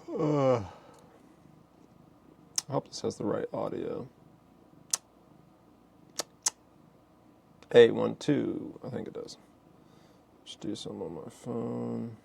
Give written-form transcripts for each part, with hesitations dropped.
I hope this has the right audio. 812, I think it does. Just do some on my phone.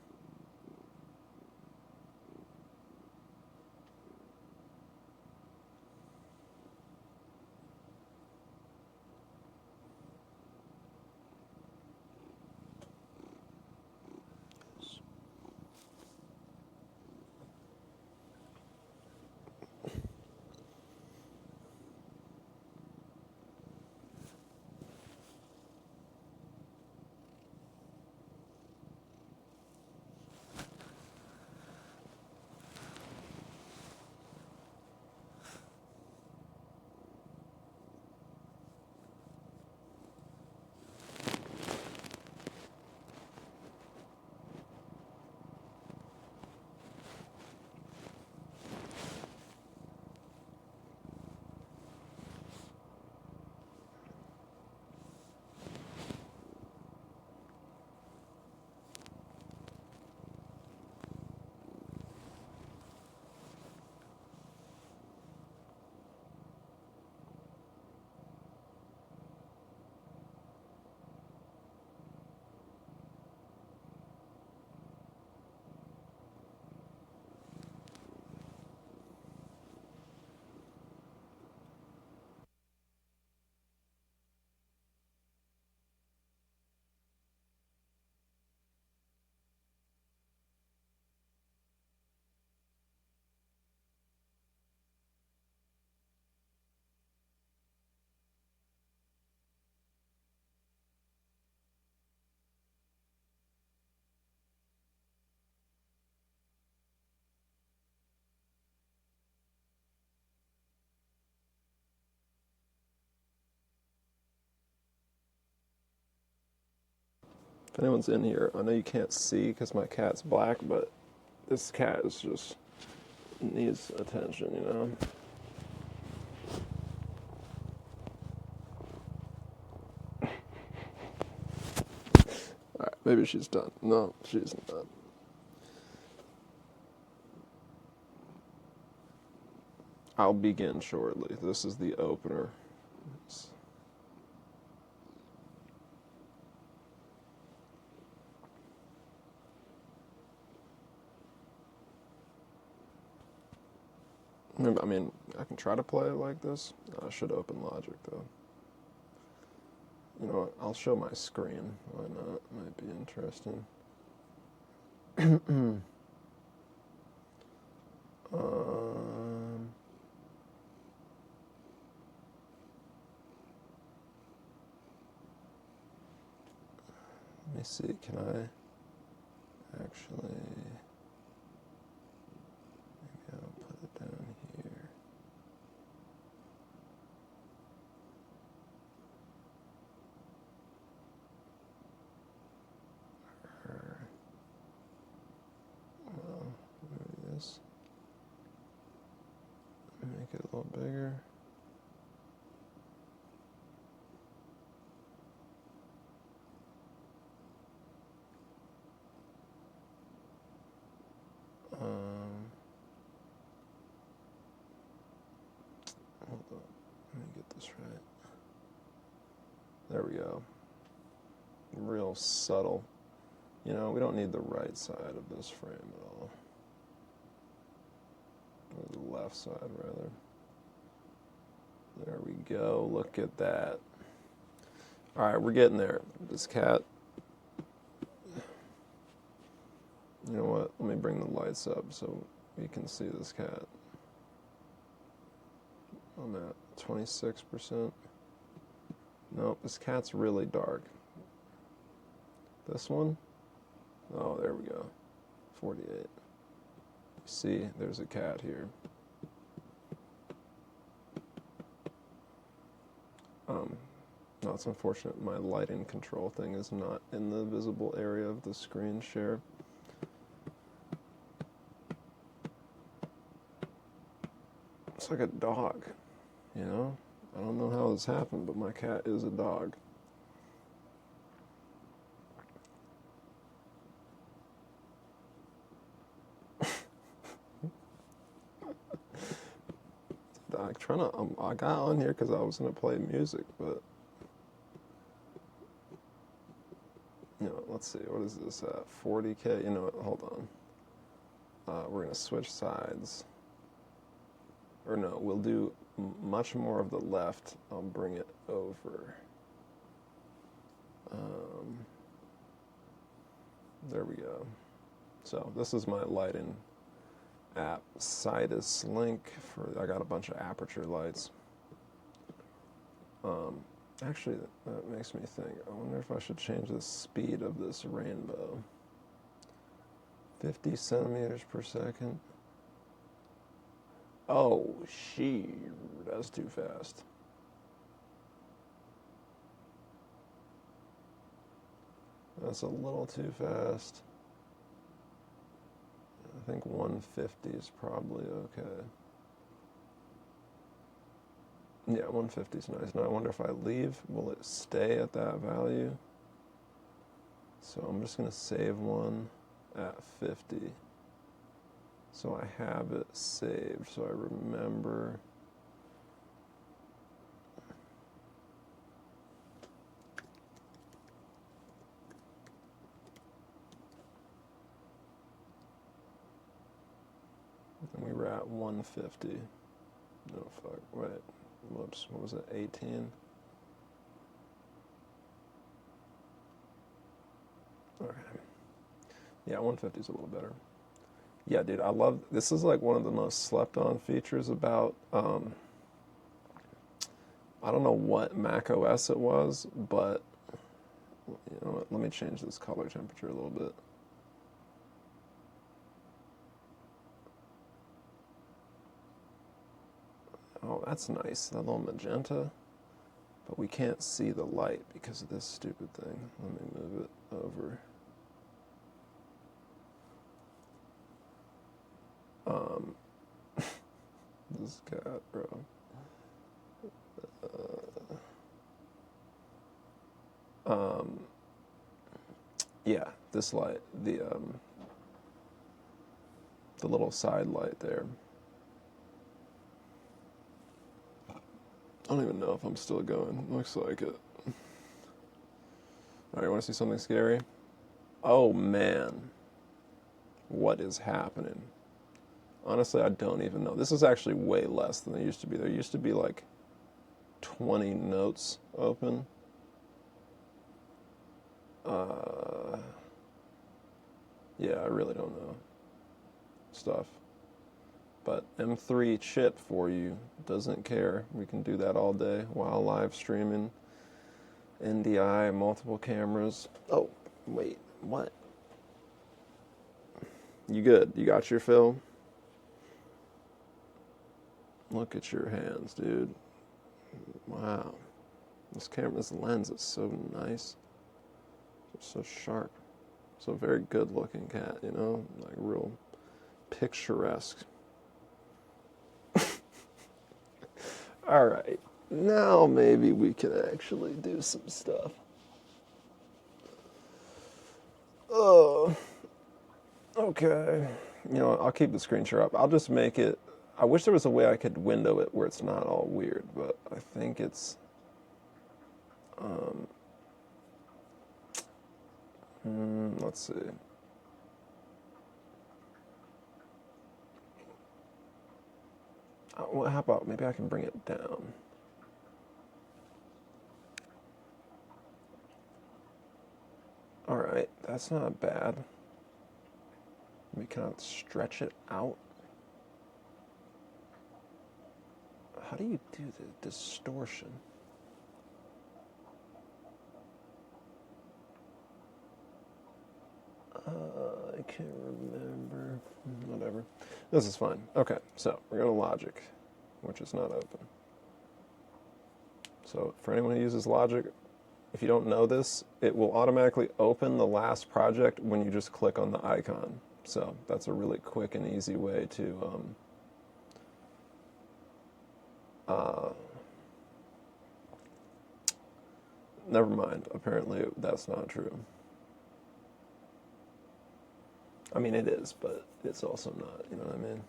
If anyone's in here, I know you can't see because my cat's black, but this cat is just needs attention, you know? Alright, maybe she's done. No, she's not. I'll begin shortly. This is the opener. I mean, I can try to play it like this. I should open Logic, though. You know what? I'll show my screen. Why not? Might be interesting. Let me see. Can I actually... Maybe I'll put it down here. Well, maybe this. Make it a little bigger. Hold on. Let me get this right. There we go. Real subtle. You know, we don't need the right side of this frame at all. Or the left side, rather. There we go. Look at that. Alright, we're getting there. This cat... You know what? Let me bring the lights up so we can see this cat. I'm at 26%. Nope, this cat's really dark. This one? Oh, there we go. 48. You see, there's a cat here. No, it's unfortunate my lighting control thing is not in the visible area of the screen share. It's like a dog, you know? I don't know how this happened, but my cat is a dog. I got on here because I was gonna play music, but let's see, what is this at? 40K. You know what? Hold on. We're gonna switch sides, or no, we'll do much more of the left. I'll bring it over. There we go. So this is my lighting app, Sidus Link. I got a bunch of aperture lights. Actually, that makes me think. I wonder if I should change the speed of this rainbow. 50 centimeters per second. Oh, that's too fast. That's a little too fast. I think 150 is probably okay. Yeah, 150 is nice. Now I wonder if I leave, will it stay at that value? So I'm just going to save one at 50. So I have it saved, so I remember. And we were at 150. No, fuck, wait. Whoops, what was it, 18? Okay. Yeah, 150 is a little better. Yeah, dude, I love, this is like one of the most slept on features about, I don't know what Mac OS it was, but, you know what, let me change this color temperature a little bit. Oh, that's nice, that little magenta. But we can't see the light because of this stupid thing. Let me move it over. This cat, bro. Yeah, this light, the little side light there. I don't even know if I'm still going. Looks like it. Alright, you want to see something scary? Oh, man. What is happening? Honestly, I don't even know. This is actually way less than there used to be. There used to be like 20 notes open. Yeah, I really don't know stuff. But M3 chip for you, doesn't care. We can do that all day while live streaming. NDI, multiple cameras. Oh, wait, what? You good? You got your fill? Look at your hands, dude. Wow. This lens is so nice. It's so sharp. So very good looking cat, you know? Like real picturesque. Alright. Now maybe we can actually do some stuff. Oh. Okay. You know what? I'll keep the screen share up. I'll just make it. I wish there was a way I could window it where it's not all weird, but I think it's. Let's see. Well, how about maybe I can bring it down? Alright, that's not bad. We can stretch it out. How do you do the distortion? I can't remember. Whatever. This is fine. Okay, so we're going to Logic, which is not open. So for anyone who uses Logic, if you don't know this, it will automatically open the last project when you just click on the icon. So that's a really quick and easy way to never mind. Apparently that's not true. I mean, it is, but it's also not, you know what I mean?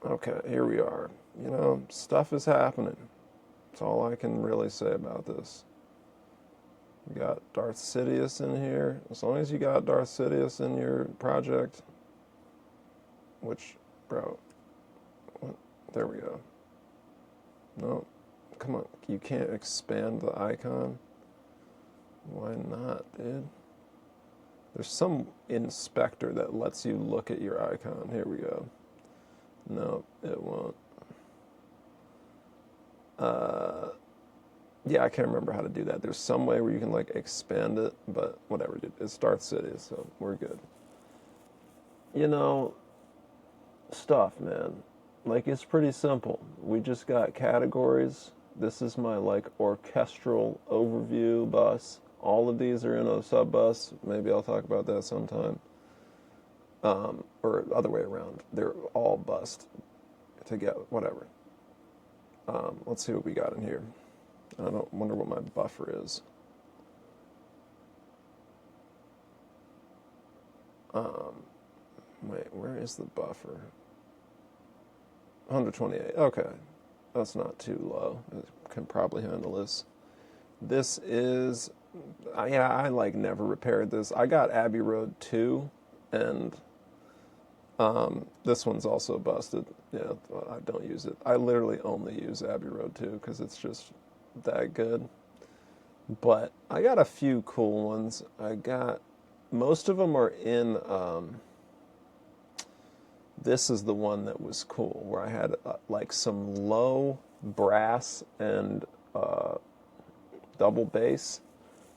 Okay, here we are. You know, stuff is happening. That's all I can really say about this. We got Darth Sidious in here. As long as you got Darth Sidious in your project, which, bro, what? There we go. No, come on. You can't expand the icon. Why not, dude? There's some inspector that lets you look at your icon. Here we go. No, it won't. Yeah, I can't remember how to do that. There's some way where you can like expand it, but whatever, dude. It's Darth City, so we're good. You know, stuff, man. Like, it's pretty simple. We just got categories. This is my like orchestral overview bus. All of these are in a sub bus. Maybe I'll talk about that sometime. Or other way around. They're all bussed together. Whatever. Let's see what we got in here. I don't wonder what my buffer is. Wait, where is the buffer? 128. Okay, that's not too low. It can probably handle this. This is, yeah, I like never repaired this. I got Abbey Road 2, and this one's also busted. Yeah, I don't use it. I literally only use Abbey Road 2 because it's just that good. But I got a few cool ones. Most of them are in, this is the one that was cool, where I had like some low brass and double bass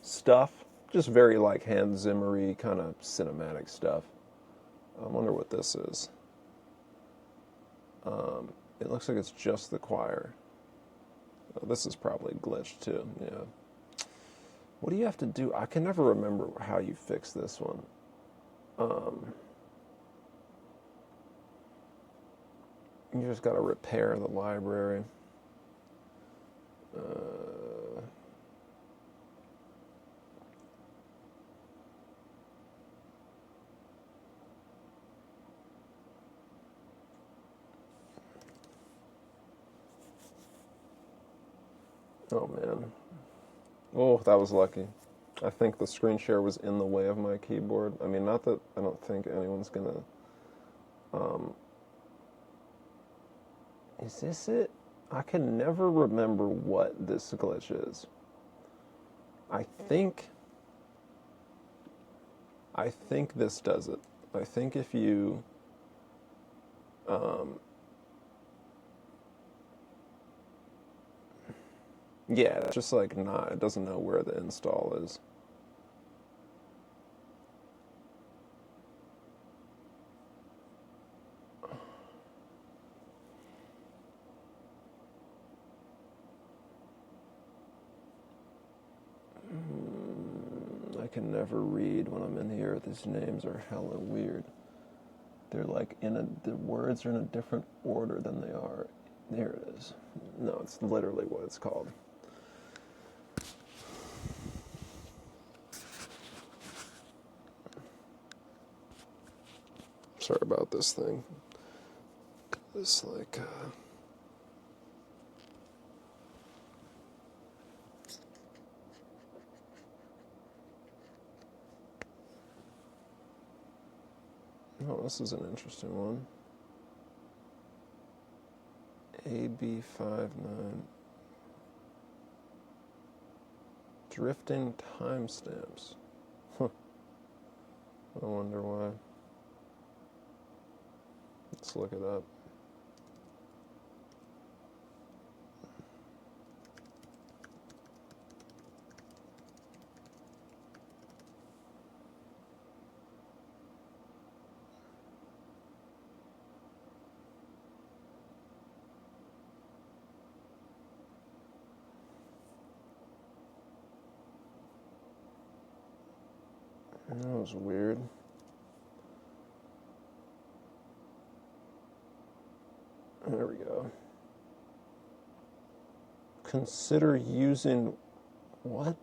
stuff. Just very like Hans Zimmer-y kind of cinematic stuff. I wonder what this is. It looks like it's just the choir. Oh, this is probably glitched too, yeah. What do you have to do? I can never remember how you fix this one. You just got to repair the library. Oh, man. Oh, that was lucky. I think the screen share was in the way of my keyboard. I mean, not that I don't think anyone's gonna... Is this it? I can never remember what this glitch is. I think this does it. I think if you... yeah, it's just like not... It doesn't know where the install is. I can never read when I'm in here. These names are hella weird. They're like the words are in a different order than they are. There it is. No, it's literally what it's called. Sorry about this thing. This like oh, this is an interesting one. AB59. Drifting timestamps. Huh. I wonder why. Let's look it up. That was weird. There we go. Consider using what?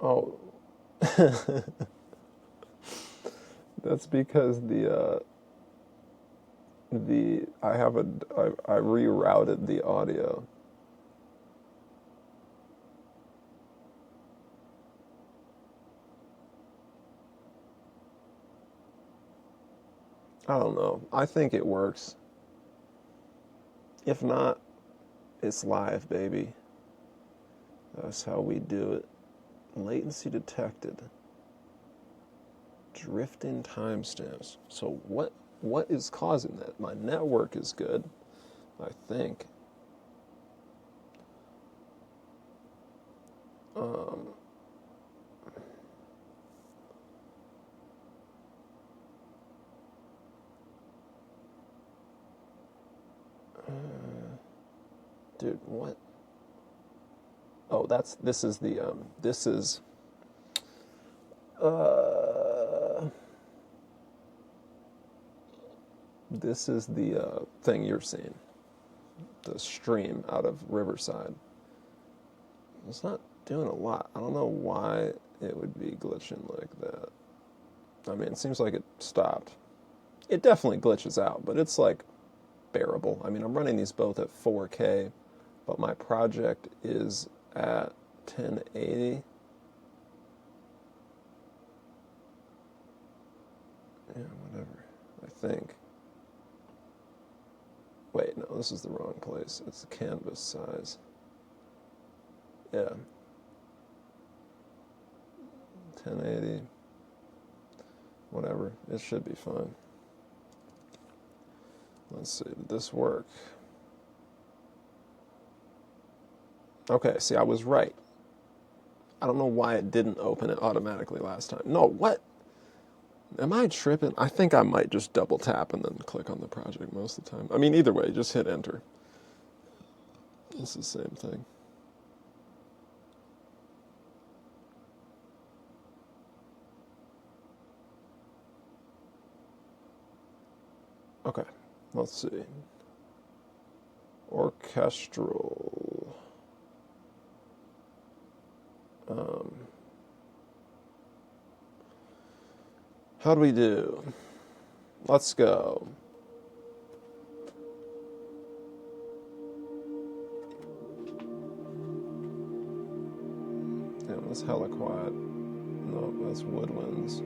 Oh, that's because I rerouted the audio. I don't know. I think it works. If not, it's live, baby. That's how we do it. Latency detected. Drifting timestamps. So what is causing that? My network is good, I think. Dude, what? Oh, this is the thing you're seeing. The stream out of Riverside. It's not doing a lot. I don't know why it would be glitching like that. I mean, it seems like it stopped. It definitely glitches out, but it's like bearable. I mean, I'm running these both at 4K, but my project is at 1080. Yeah, whatever. I think. Wait, no, this is the wrong place. It's the canvas size. Yeah. 1080. Whatever. It should be fine. Let's see. Did this work? Okay, see, I was right. I don't know why it didn't open it automatically last time. No, what? Am I tripping? I think I might just double tap and then click on the project most of the time. I mean, either way, just hit enter. It's the same thing. Okay, let's see. Orchestral. How do we do? Let's go. Damn, that's hella quiet. No, that's woodwinds.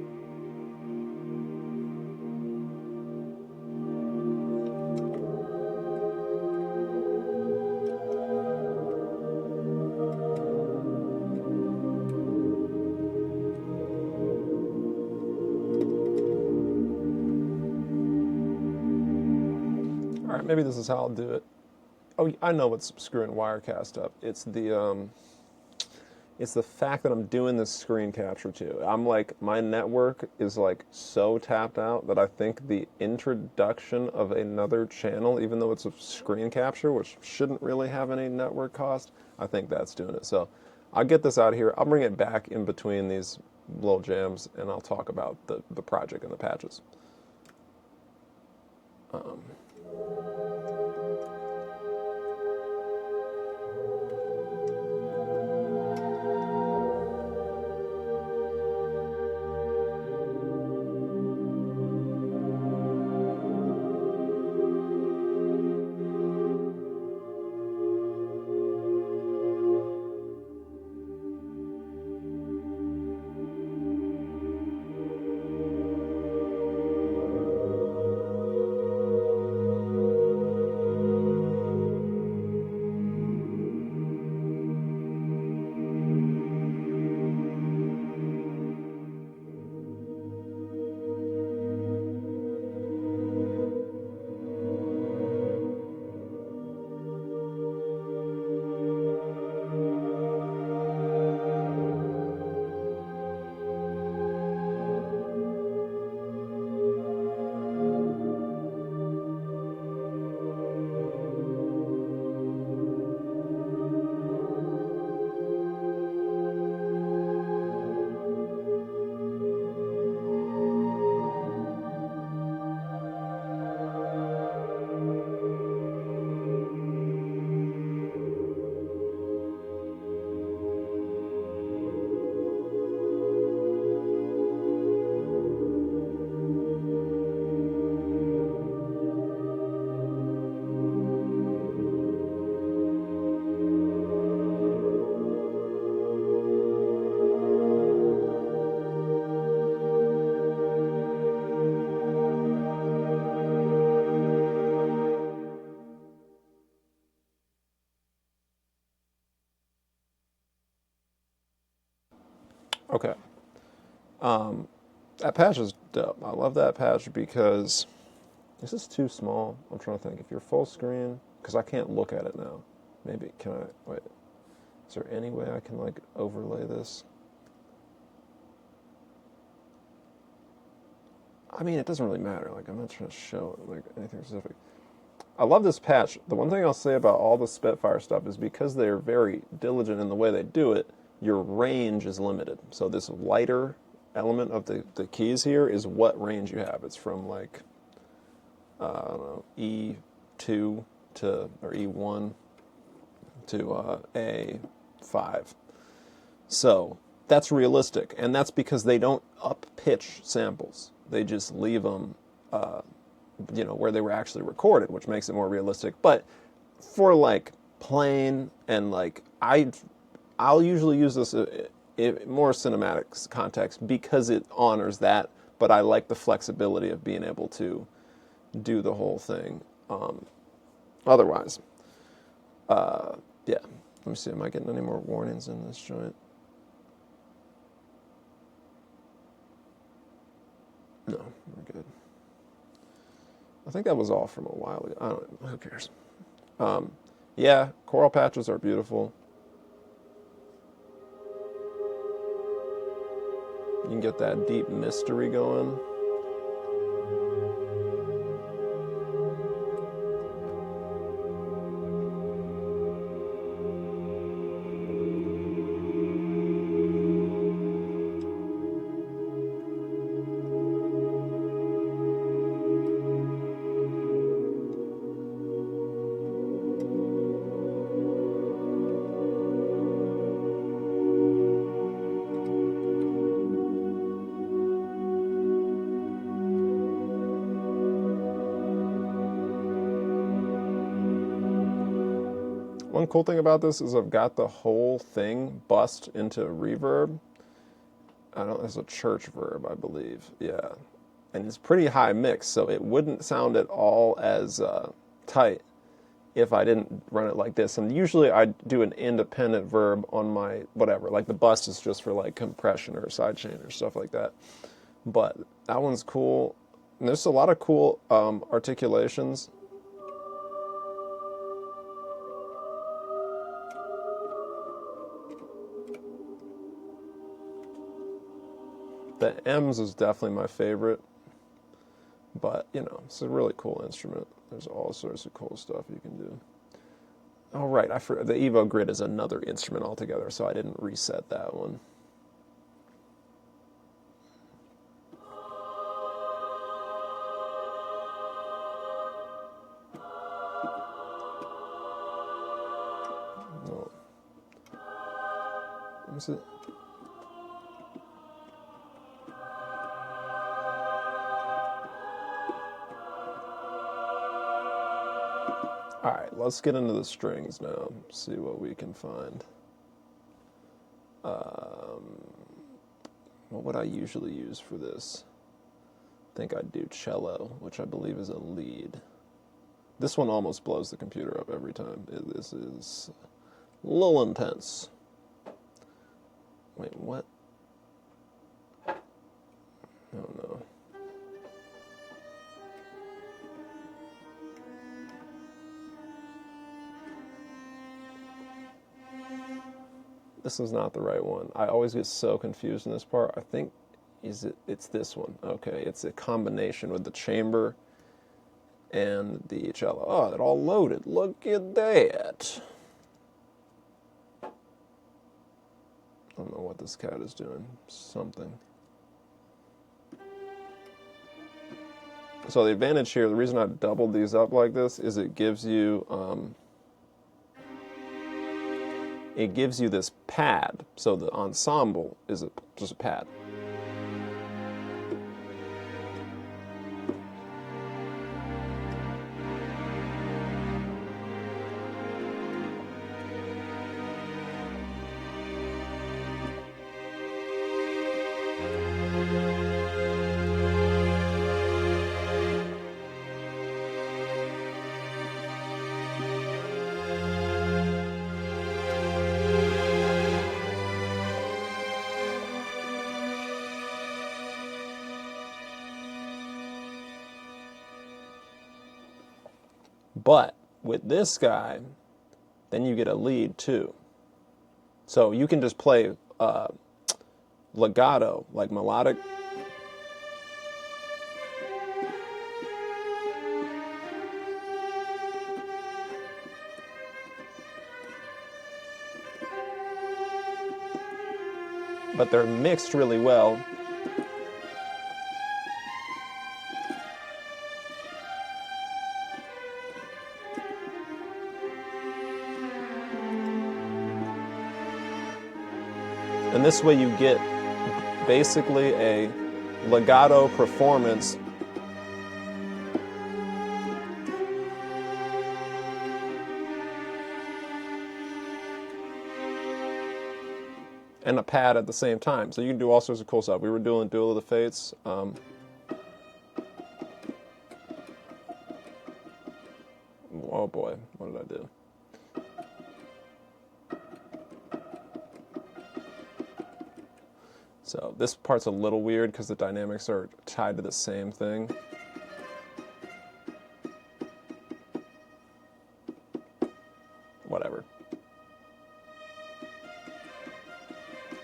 All right, maybe this is how I'll do it. Oh, I know what's screwing Wirecast up. It's the fact that I'm doing this screen capture too. I'm like, my network is like so tapped out that I think the introduction of another channel, even though it's a screen capture, which shouldn't really have any network cost, I think that's doing it. So I'll get this out here. I'll bring it back in between these little jams, and I'll talk about the project and the patches. That patch is dope. I love that patch because this is too small. I'm trying to think. If you're full screen, because I can't look at it now. Maybe, can I, wait. Is there any way I can like overlay this? I mean, it doesn't really matter. Like, I'm not trying to show like anything specific. I love this patch. The one thing I'll say about all the Spitfire stuff is because they're very diligent in the way they do it, your range is limited. So this lighter element of the keys here is what range you have. It's from like, I don't know, E2 to, or E1 to A5. So that's realistic, and that's because they don't up-pitch samples. They just leave them, where they were actually recorded, which makes it more realistic. But for like plain and like, I'll usually use this in more cinematic context because it honors that, but I like the flexibility of being able to do the whole thing. Otherwise, yeah. Let me see, am I getting any more warnings in this joint? No, we're good. I think that was all from a while ago. I don't know, who cares? Yeah, coral patches are beautiful. You can get that deep mystery going. One cool thing about this is I've got the whole thing bust into reverb. I don't, it's a church verb, I believe. Yeah. And it's pretty high mix, so it wouldn't sound at all as tight if I didn't run it like this. And usually I do an independent verb on my whatever, like the bust is just for like compression or sidechain or stuff like that. But that one's cool. And there's a lot of cool articulations. The M's is definitely my favorite, but it's a really cool instrument. There's all sorts of cool stuff you can do. Oh right, the Evo Grid is another instrument altogether, so I didn't reset that one. No. Let me see. All right, let's get into the strings now, see what we can find. What would I usually use for this? I think I'd do cello, which I believe is a lead. This one almost blows the computer up every time. This is a little intense. Wait, what? Oh no. This is not the right one. I always get so confused in this part. I think it's this one. Okay, it's a combination with the chamber and the cello. Oh, it all loaded. Look at that. I don't know what this cat is doing. Something. So the advantage here, the reason I doubled these up like this is it gives you this pad. So the ensemble is just a pad. But with this guy, then you get a lead too. So you can just play legato, like melodic. But they're mixed really well. And this way you get basically a legato performance and a pad at the same time. So you can do all sorts of cool stuff. We were doing Duel of the Fates. Oh boy, what did I do? So this part's a little weird because the dynamics are tied to the same thing. Whatever.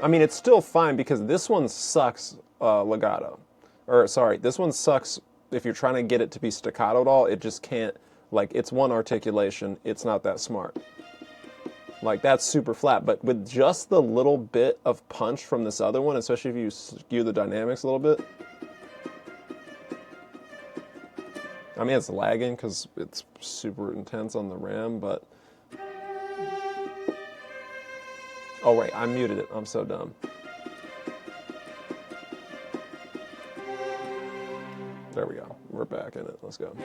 I mean, it's still fine because this one sucks legato. Or, sorry, this one sucks if you're trying to get it to be staccato at all. It just can't, like, it's one articulation. It's not that smart. Like, that's super flat. But with just the little bit of punch from this other one, especially if you skew the dynamics a little bit. I mean, it's lagging because it's super intense on the RAM, but... Oh, wait, I muted it. I'm so dumb. There we go. We're back in it. Let's go.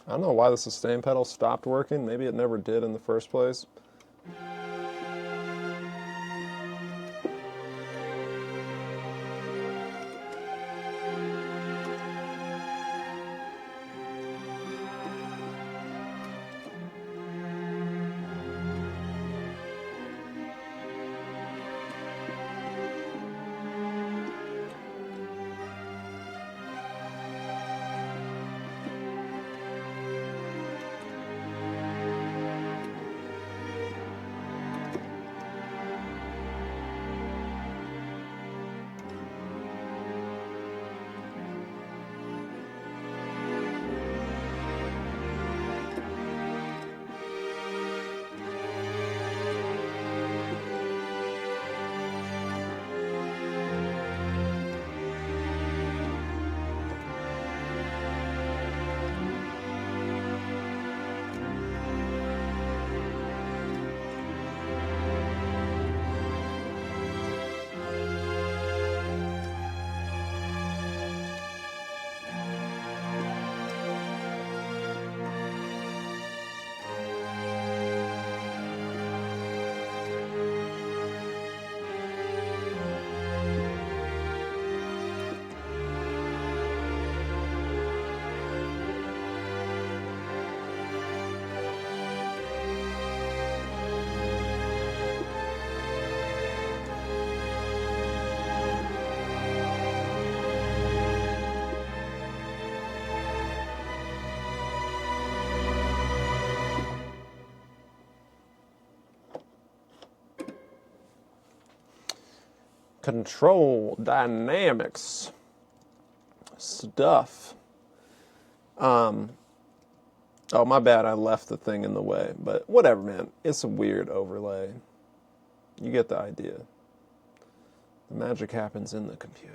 I don't know why the sustain pedal stopped working. Maybe it never did in the first place. Control dynamics stuff. Oh, my bad. I left the thing in the way, but whatever, man. It's a weird overlay. You get the idea. The magic happens in the computer.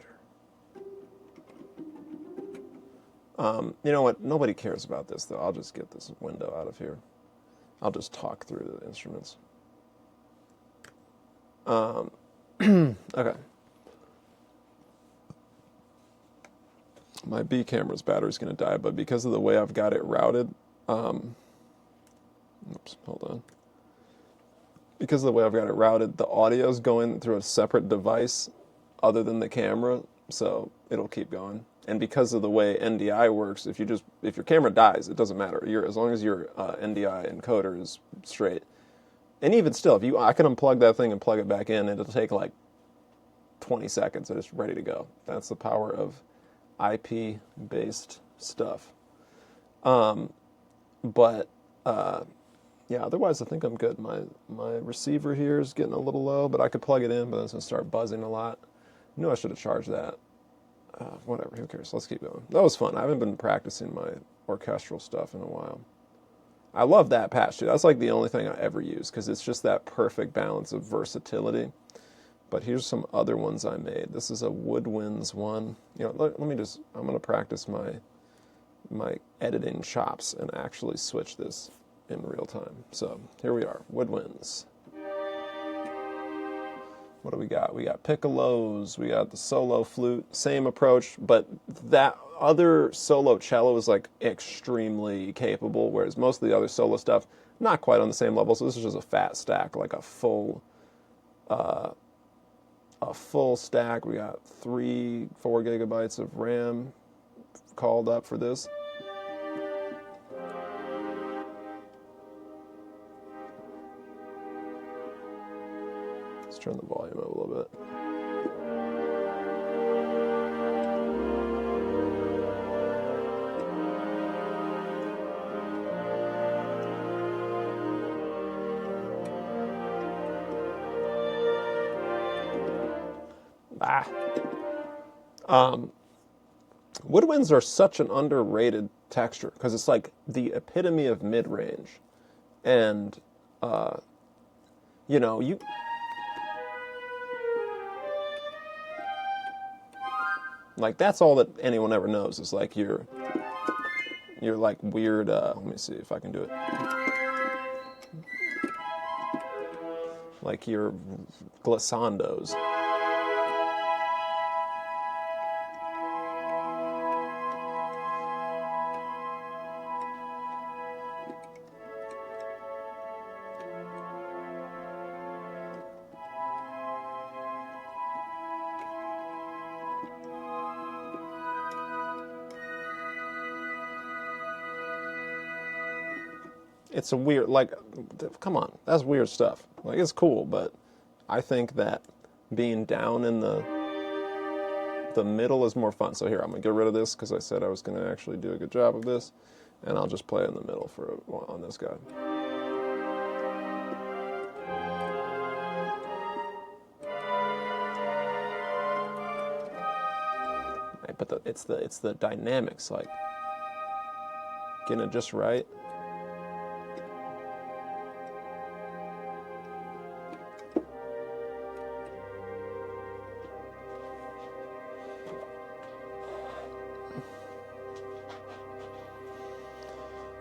You know what? Nobody cares about this, though. I'll just get this window out of here. I'll just talk through the instruments. Okay. my B camera's battery's going to die, but because of the way I've got it routed, oops, hold on. Because of the way I've got it routed, the audio's going through a separate device other than the camera, so it'll keep going. And because of the way NDI works, if your camera dies, it doesn't matter. As long as your NDI encoder is straight. And even still, I can unplug that thing and plug it back in, and it'll take like 20 seconds, and it's ready to go. That's the power of IP-based stuff. Yeah, otherwise I think I'm good. My receiver here is getting a little low, but I could plug it in, but it's going to start buzzing a lot. I knew I should have charged that. Whatever, who cares? Let's keep going. That was fun. I haven't been practicing my orchestral stuff in a while. I love that patch, too. That's like the only thing I ever use, because it's just that perfect balance of versatility. But here's some other ones I made. This is a Woodwinds one. I'm going to practice my editing chops and actually switch this in real time. So here we are, Woodwinds. What do we got? We got piccolos, we got the solo flute, same approach, but that other solo cello is like extremely capable, whereas most of the other solo stuff, not quite on the same level. So this is just a fat stack, like a full stack. We got 4 gigabytes of RAM called up for this. Let's turn the volume up a little bit. Woodwinds are such an underrated texture because it's like the epitome of mid-range, and like that's all that anyone ever knows is like your like weird. Let me see if I can do it. Like your glissandos. It's a weird, like, come on, that's weird stuff. Like, it's cool, but I think that being down in the middle is more fun. So here, I'm going to get rid of this because I said I was going to actually do a good job of this, and I'll just play in the middle on this guy. Right, but it's the dynamics, like, getting it just right.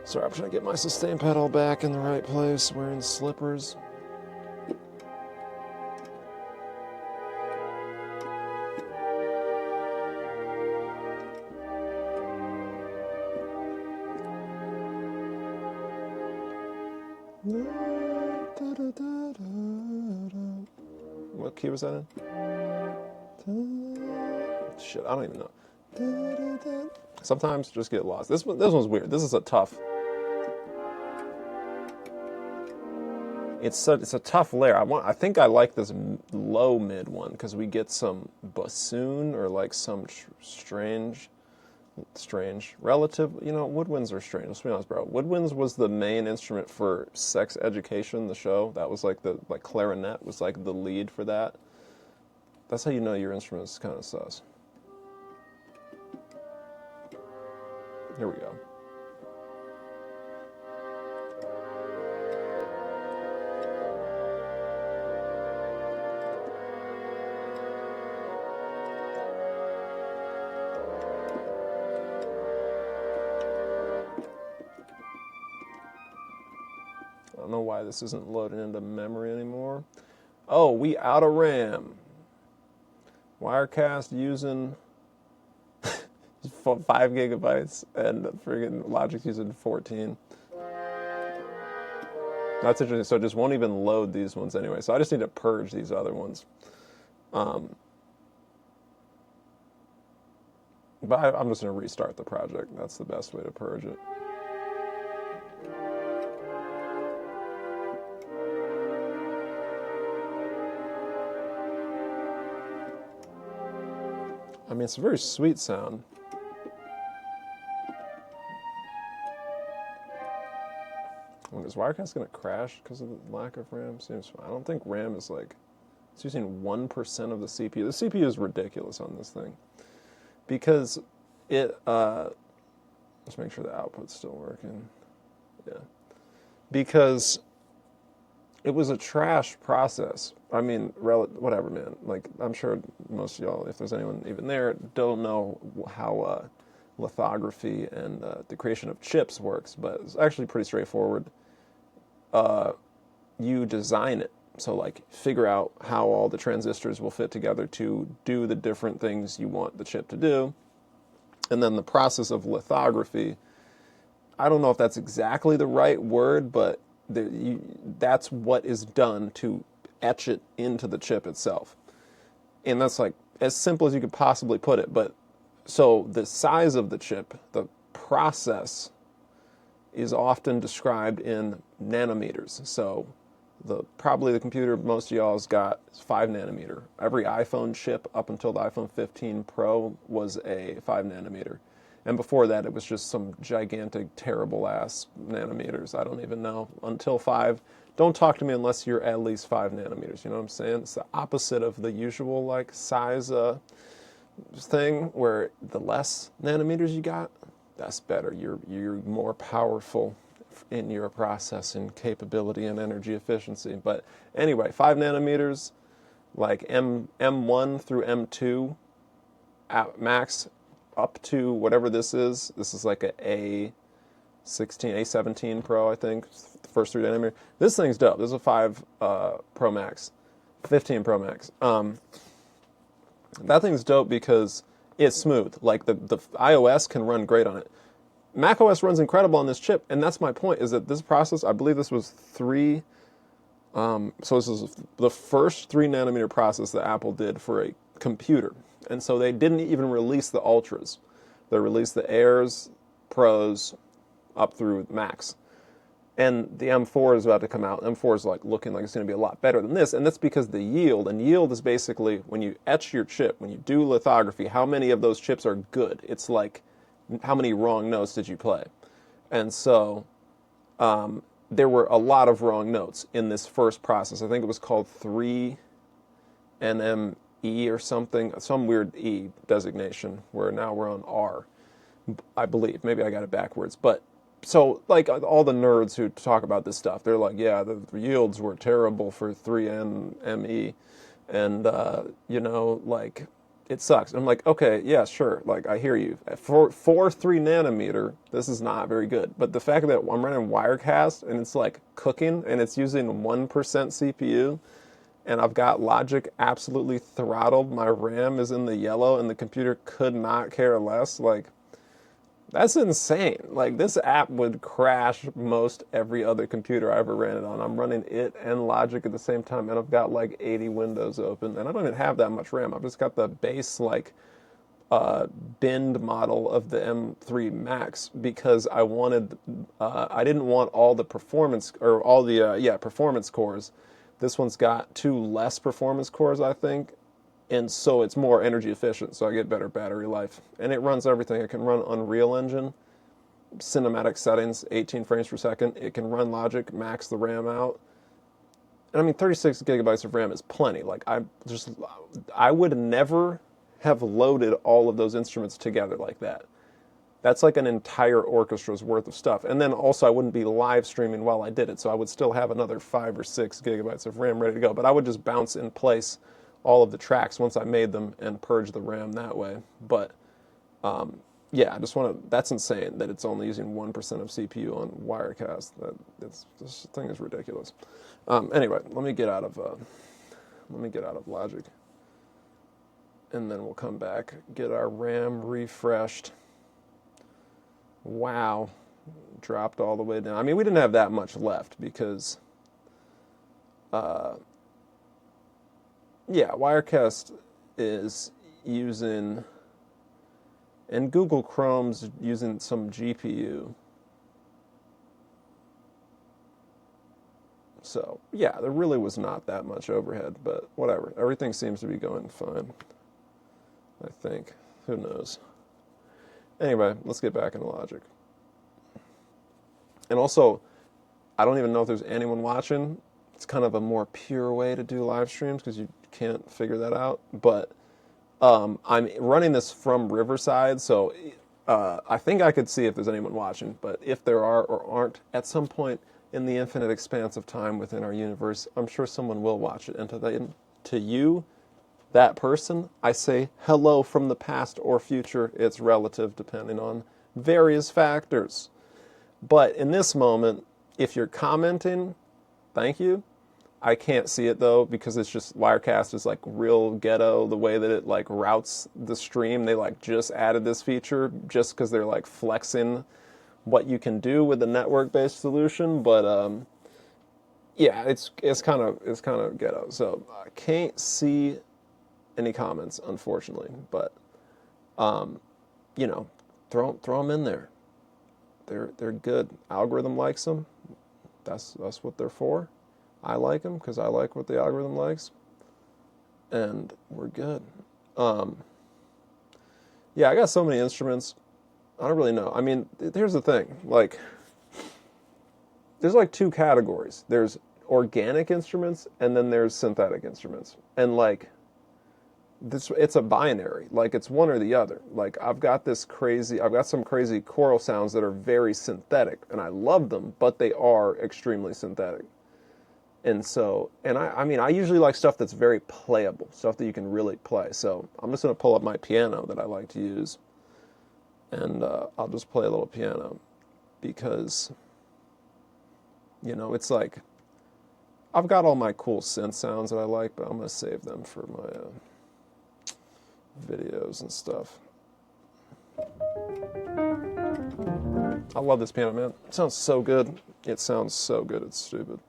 Sorry, I'm trying to get my sustain pedal back in the right place, wearing slippers. What key was that in? Shit, I don't even know. Sometimes just get lost. This one's weird. This is a tough. It's a tough layer. I think I like this low mid one because we get some bassoon or like some strange relative. Woodwinds are strange. Let's be honest, bro. Woodwinds was the main instrument for Sex Education, the show. That was like clarinet was like the lead for that. That's how you know your instrument is kind of sus. Here we go. I don't know why this isn't loading into memory anymore. Oh, we out of RAM. Wirecast using 5 gigabytes, and friggin' Logic's using 14. That's interesting. So it just won't even load these ones anyway. So I just need to purge these other ones. But I'm just going to restart the project. That's the best way to purge it. I mean, it's a very sweet sound. Is Wirecast going to crash because of the lack of RAM? Seems fine. I don't think RAM is like... It's using 1% of the CPU. The CPU is ridiculous on this thing. Because it... let's make sure the output's still working. Yeah. Because it was a trash process. I mean, whatever, man. Like, I'm sure most of y'all, if there's anyone even there, don't know how lithography and the creation of chips works, but it's actually pretty straightforward. You design it. So, like, figure out how all the transistors will fit together to do the different things you want the chip to do. And then the process of lithography, I don't know if that's exactly the right word, but that's what is done to etch it into the chip itself. And that's like as simple as you could possibly put it. But so the size of the chip, the process, is often described in nanometers. So probably the computer most of y'all's got is 5 nanometer. Every iPhone chip up until the iPhone 15 Pro was a 5 nanometer. And before that, it was just some gigantic, terrible-ass nanometers. I don't even know. Until 5. Don't talk to me unless you're at least 5 nanometers. You know what I'm saying? It's the opposite of the usual, like, size thing, where the less nanometers you got, that's better. You're more powerful in your processing capability and energy efficiency. But anyway, 5 nanometers, like M1 through M2 at max, up to whatever this is. This is like a A17 Pro, I think, the first 3 nanometer. This thing's dope. This is a 5 Pro Max, 15 Pro Max. That thing's dope because it's smooth. Like the iOS can run great on it. macOS runs incredible on this chip, and that's my point, is that this process, I believe this was 3, so this is the first 3 nanometer process that Apple did for a computer. And so they didn't even release the Ultras. They released the Airs, Pros, up through Max. And the M4 is about to come out. M4 is like looking like it's going to be a lot better than this, and that's because the yield, and yield is basically when you etch your chip, when you do lithography, how many of those chips are good. It's like how many wrong notes did you play. And so there were a lot of wrong notes in this first process. I think it was called 3NME or something, some weird E designation, where now we're on R, I believe. Maybe I got it backwards. But so, like, all the nerds who talk about this stuff, they're like, yeah, the yields were terrible for 3NME, and, like, it sucks. And I'm like, okay, yeah, sure, like, I hear you. For 3 nanometer, this is not very good. But the fact that I'm running Wirecast, and it's, like, cooking, and it's using 1% CPU, and I've got Logic absolutely throttled, my RAM is in the yellow, and the computer could not care less, like, that's insane. Like, this app would crash most every other computer I ever ran it on. I'm running it and Logic at the same time, and I've got like 80 windows open, and I don't even have that much RAM. I've just got the base, like, binned model of the M3 Max because I wanted, I didn't want all the performance, or all the, performance cores. This one's got 2 less performance cores, I think, and so it's more energy efficient, so I get better battery life. And it runs everything. It can run Unreal Engine, cinematic settings, 18 frames per second. It can run Logic, max the RAM out. And I mean, 36 gigabytes of RAM is plenty. Like, I would never have loaded all of those instruments together like that. That's like an entire orchestra's worth of stuff. And then also I wouldn't be live streaming while I did it, so I would still have another 5 or 6 gigabytes of RAM ready to go. But I would just bounce in place all of the tracks once I made them and purge the RAM that way. But yeah, I just want to, that's insane that it's only using 1% of CPU on Wirecast. This thing is ridiculous. Anyway, let me get out of Logic, and then we'll come back, get our RAM refreshed, Wow. Dropped all the way down. I mean, we didn't have that much left because, yeah, Wirecast is using, and Google Chrome's using some GPU. So, yeah, there really was not that much overhead, but whatever. Everything seems to be going fine, I think. Who knows? Anyway, let's get back into Logic. And also, I don't even know if there's anyone watching. It's kind of a more pure way to do live streams because you can't figure that out. But I'm running this from Riverside, so I think I could see if there's anyone watching. But if there are or aren't, at some point in the infinite expanse of time within our universe, I'm sure someone will watch it. And to you, that person, I say hello from the past or future. It's relative depending on various factors. But in this moment, if you're commenting, thank you. I can't see it though because it's just Wirecast is like real ghetto the way that it like routes the stream. They like just added this feature just because they're like flexing what you can do with the network-based solution. But yeah, it's kind of ghetto. So I can't see any comments unfortunately, but you know, throw them in there. They're good. Algorithm likes them. That's what they're for. I like them because I like what the algorithm likes, and we're good. Yeah, I got so many instruments. I don't really know. I mean, here's the thing. Like, there's like two categories. There's organic instruments, and then there's synthetic instruments. And like, it's a binary. Like, it's one or the other. Like, I've got some crazy choral sounds that are very synthetic, and I love them, but they are extremely synthetic. And so, and I mean, I usually like stuff that's very playable, stuff that you can really play. So I'm just going to pull up my piano that I like to use, and I'll just play a little piano because, you know, it's like, I've got all my cool synth sounds that I like, but I'm going to save them for my videos and stuff. I love this piano, man. It sounds so good. It sounds so good, it's stupid.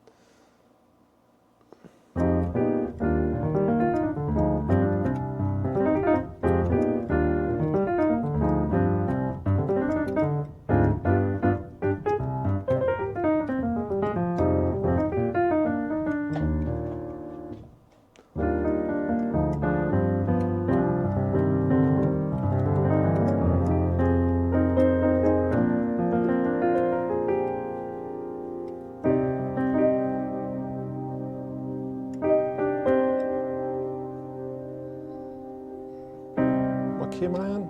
What key am I in?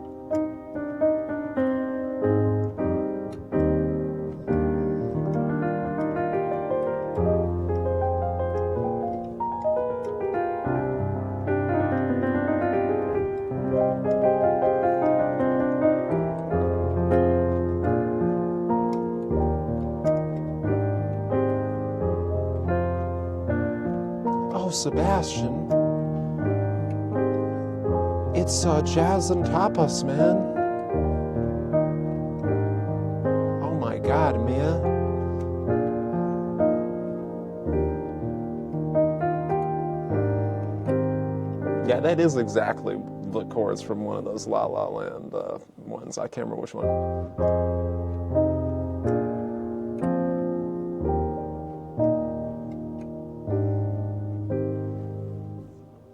Oh, Sebastian. It's Jazz and Tapas, man. Oh my God, Mia. Yeah, that is exactly the chords from one of those La La Land ones. I can't remember which one.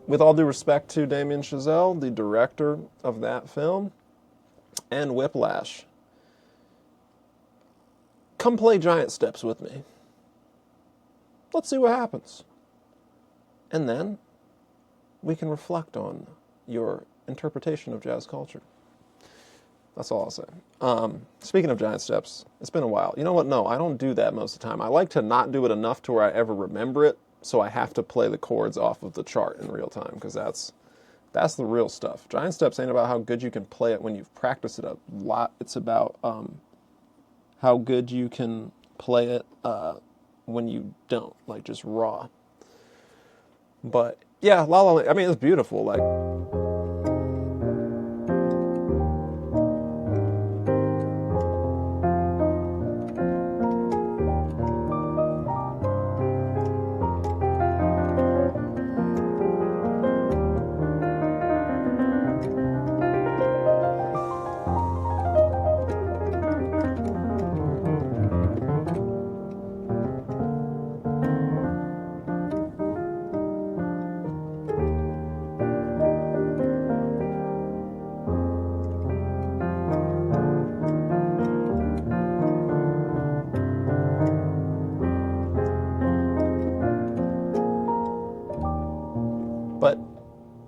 With all due respect to Damien Chazelle, the director of that film, and Whiplash, come play Giant Steps with me. Let's see what happens. And then we can reflect on your interpretation of jazz culture. That's all I'll say. Speaking of Giant Steps, it's been a while. You know what? No, I don't do that most of the time. I like to not do it enough to where I ever remember it, so I have to play the chords off of the chart in real time, because that's the real stuff. Giant Steps ain't about how good you can play it when you've practiced it a lot. It's about how good you can play it when you don't, like just raw. But yeah, La La Land, I mean, it's beautiful. Like,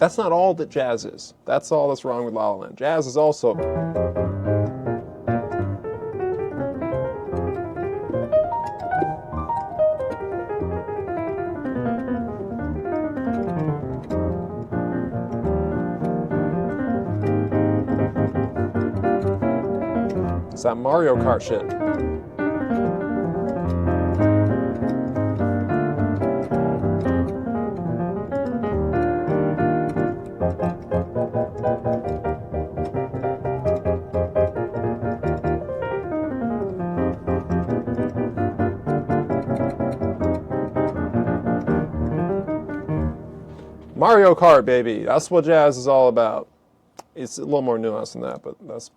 That's not all that jazz is. That's all that's wrong with La La Land. Jazz is also... It's that Mario Kart shit. Mario Kart, baby. That's what jazz is all about. It's a little more nuanced than that, but that's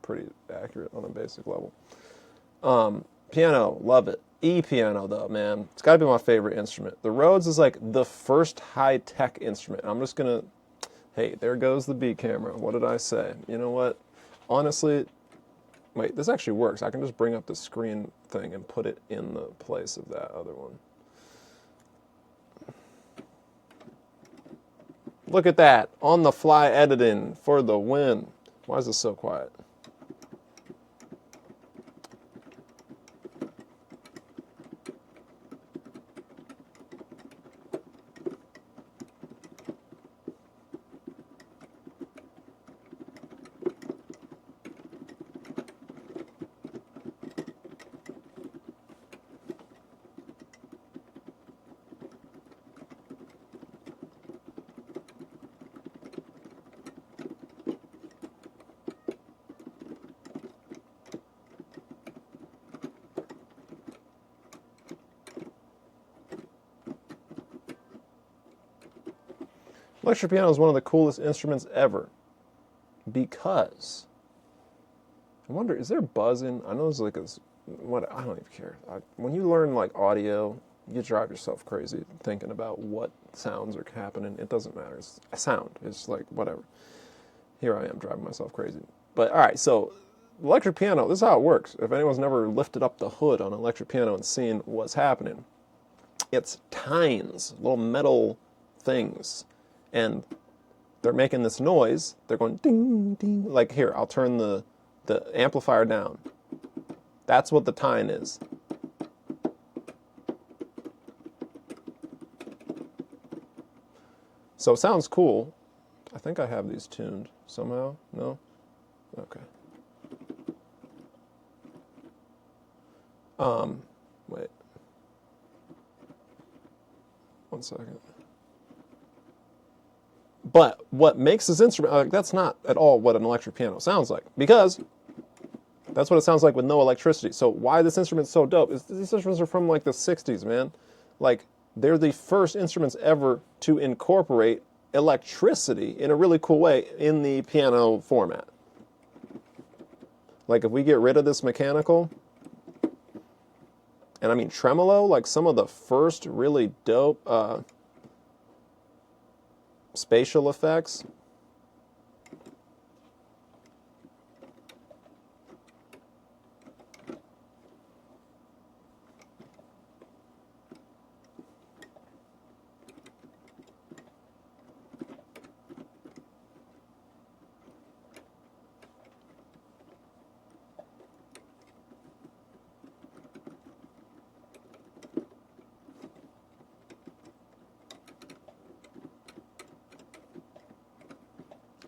pretty accurate on a basic level. Piano, love it. E-piano, though, man. It's got to be my favorite instrument. The Rhodes is like the first high-tech instrument. I'm just going to... Hey, there goes the B camera. What did I say? You know what? Honestly... Wait, this actually works. I can just bring up the screen thing and put it in the place of that other one. Look at that, on the fly editing for the win. Why is this so quiet? Electric piano is one of the coolest instruments ever because, I wonder, is there buzzing? I know there's like I don't even care. When you learn like audio, you drive yourself crazy thinking about what sounds are happening. It doesn't matter. It's a sound. It's like whatever. Here I am driving myself crazy. But all right, so electric piano, this is how it works. If anyone's never lifted up the hood on an electric piano and seen what's happening, it's tines, little metal things. And they're making this noise. They're going ding, ding. Like here, I'll turn the amplifier down. That's what the tine is. So it sounds cool. I think I have these tuned somehow. No? Okay. Wait. 1 second. But what makes this instrument, that's not at all what an electric piano sounds like, because that's what it sounds like with no electricity. So why this instrument's so dope is these instruments are from like the 60s, man. Like, they're the first instruments ever to incorporate electricity in a really cool way in the piano format. Like, if we get rid of this mechanical, and I mean tremolo, like some of the first really dope spatial effects.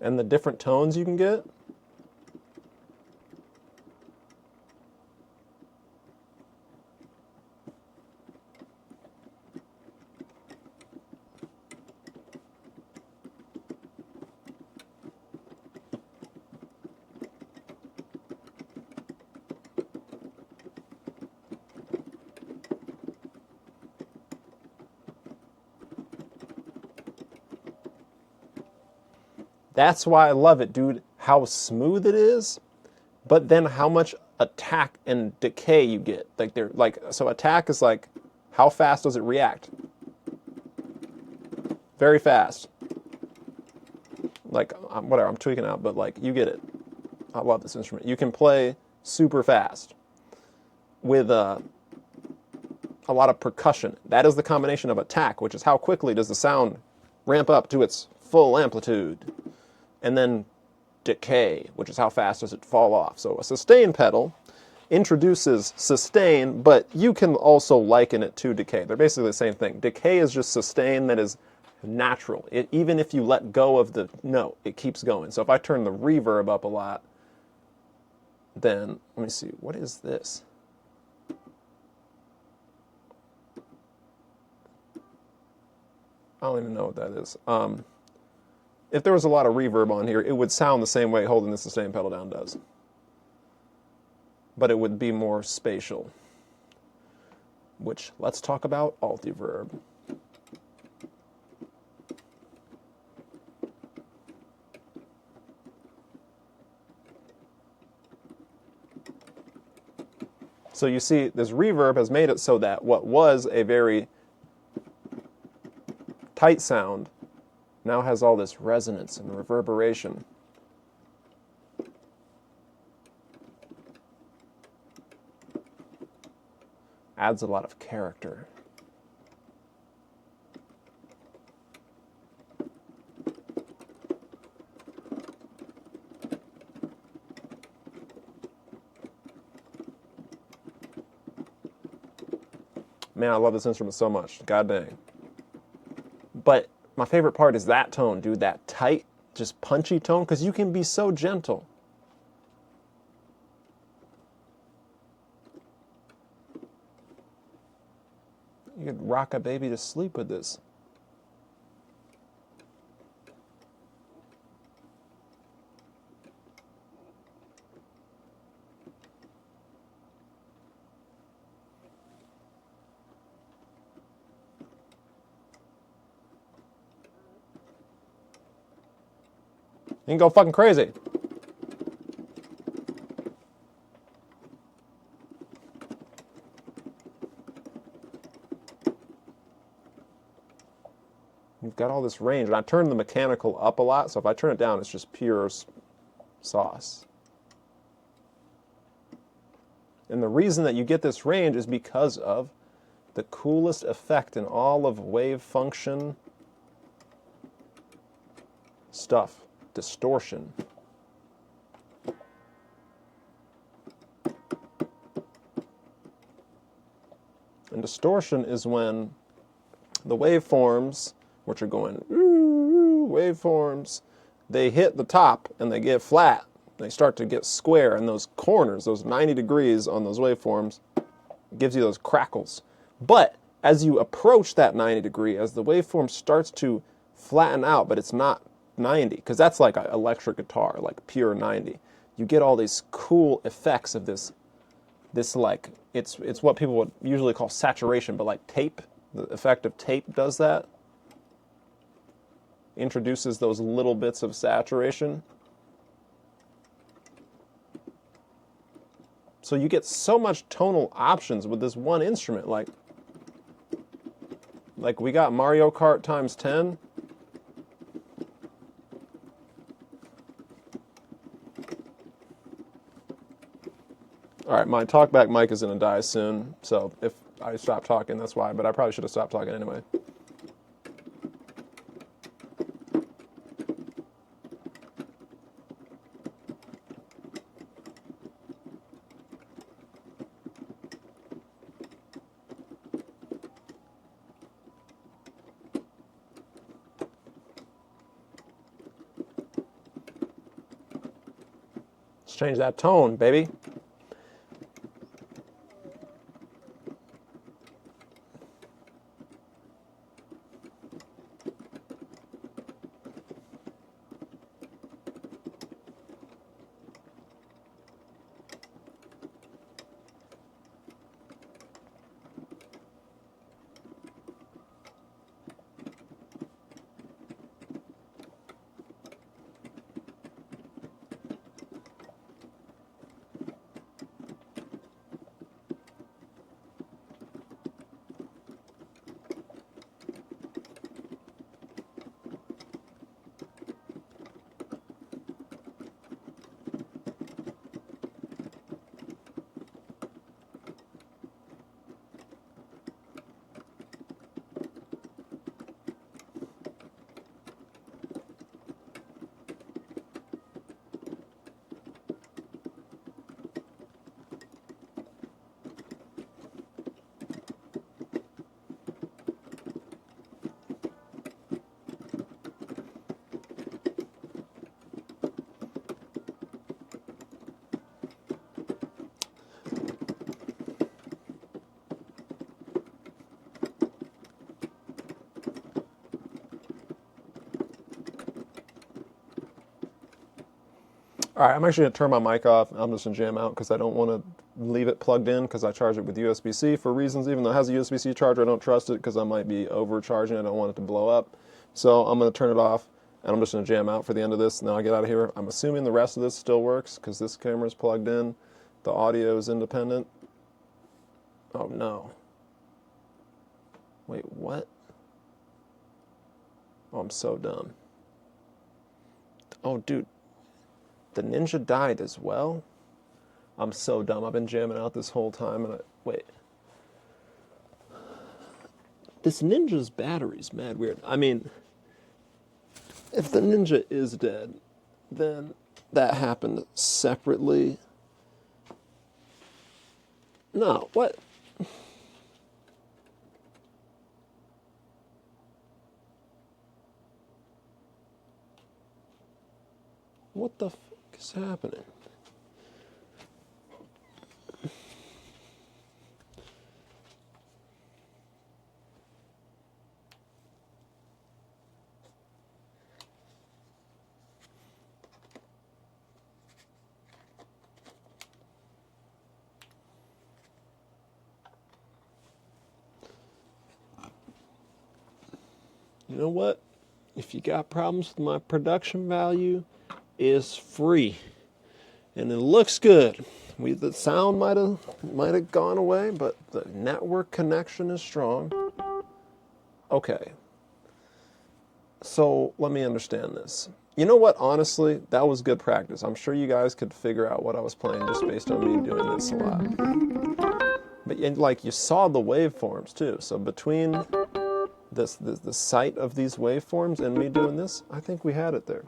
And the different tones you can get. That's why I love it, dude. How smooth it is, but then how much attack and decay you get. So attack is like, how fast does it react? Very fast. Like, whatever, I'm tweaking out, but like, you get it. I love this instrument. You can play super fast with a lot of percussion. That is the combination of attack, which is how quickly does the sound ramp up to its full amplitude. And then decay, which is how fast does it fall off. So a sustain pedal introduces sustain, but you can also liken it to decay. They're basically the same thing. Decay is just sustain that is natural. Even if you let go of the note, it keeps going. So if I turn the reverb up a lot, then, let me see, what is this? I don't even know what that is. If there was a lot of reverb on here, it would sound the same way holding the sustain pedal down does. But it would be more spatial. Which, let's talk about altiverb. So you see, this reverb has made it so that what was a very tight sound now has all this resonance and reverberation. Adds a lot of character. Man, I love this instrument so much. God dang. But my favorite part is that tone, dude. That tight, just punchy tone, because you can be so gentle. You could rock a baby to sleep with this. You can go fucking crazy. You've got all this range, and I turn the mechanical up a lot, so if I turn it down, it's just pure sauce. And the reason that you get this range is because of the coolest effect in all of wave function stuff, distortion. And distortion is when the waveforms, which are going waveforms, they hit the top and they get flat. They start to get square, and those corners, those 90 degrees on those waveforms, gives you those crackles. But as you approach that 90 degree, as the waveform starts to flatten out, but it's not 90, because that's like an electric guitar, like pure 90. You get all these cool effects of this like, it's what people would usually call saturation, but like tape, the effect of tape does that. Introduces those little bits of saturation. So you get so much tonal options with this one instrument. Like we got Mario Kart times 10. All right, my talkback mic is going to die soon, so if I stop talking, that's why, but I probably should have stopped talking anyway. Let's change that tone, baby. All right, I'm actually going to turn my mic off. I'm just going to jam out because I don't want to leave it plugged in because I charge it with USB-C for reasons. Even though it has a USB-C charger, I don't trust it because I might be overcharging it. I don't want it to blow up. So I'm going to turn it off, and I'm just going to jam out for the end of this, and then I'll get out of here. I'm assuming the rest of this still works because this camera is plugged in. The audio is independent. Oh, no. Wait, what? Oh, I'm so dumb. Oh, dude. The Ninja died as well? I'm so dumb. I've been jamming out this whole time, and wait. This Ninja's battery's mad weird. I mean, if the Ninja is dead, then that happened separately. No, what? What the fuck is happening? You know what? If you got problems with my production value, is free, and it looks good. The sound might have gone away, but the network connection is strong. Okay, so let me understand this. You know what? Honestly, that was good practice. I'm sure you guys could figure out what I was playing just based on me doing this a lot. But like you saw the waveforms too. So between the sight of these waveforms and me doing this, I think we had it there.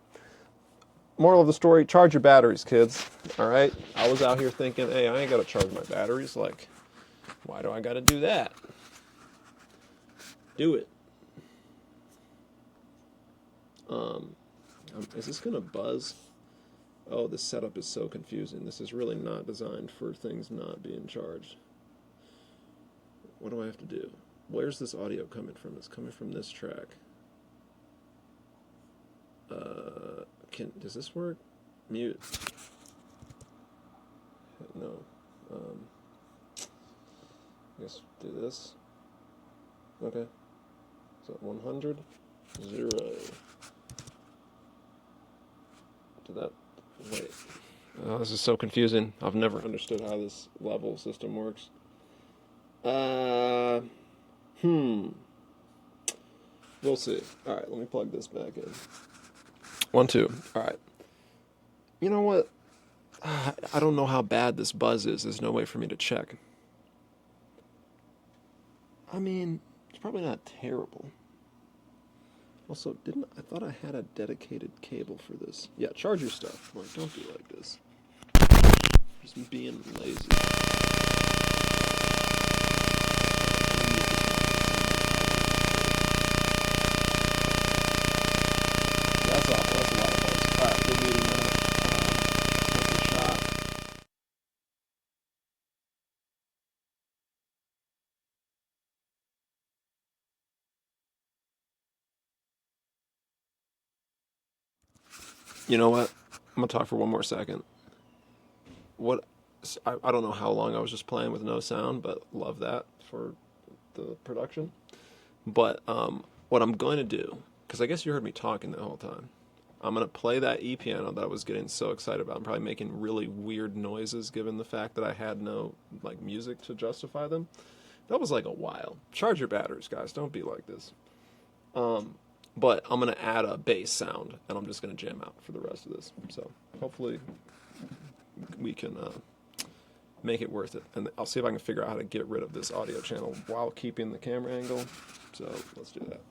Moral of the story, charge your batteries, kids. All right? I was out here thinking, hey, I ain't got to charge my batteries. Like, why do I got to do that? Do it. Is this going to buzz? Oh, this setup is so confusing. This is really not designed for things not being charged. What do I have to do? Where's this audio coming from? It's coming from this track. Does this work? Mute. No. I guess do this. Okay. So 100, 0. Did that? Wait. Oh, this is so confusing. I've never understood how this level system works. We'll see. All right, let me plug this back in. 1, 2. All right. You know what? I don't know how bad this buzz is. There's no way for me to check. I mean, it's probably not terrible. Also, I thought I had a dedicated cable for this. Yeah, charge your stuff. Like, don't be like this. Just being lazy. That's awful. That's a lot of buzz. All right, we're muting that. Take a shot. You know what? I'm gonna talk for one more second. I don't know how long I was just playing with no sound, but love that for the production. But what I'm going to do, because I guess you heard me talking the whole time, I'm going to play that E-piano that I was getting so excited about. I'm probably making really weird noises given the fact that I had no like music to justify them. That was like a while. Charge your batteries, guys. Don't be like this. But I'm going to add a bass sound, and I'm just going to jam out for the rest of this. So hopefully we can make it worth it. And I'll see if I can figure out how to get rid of this audio channel while keeping the camera angle. So let's do that.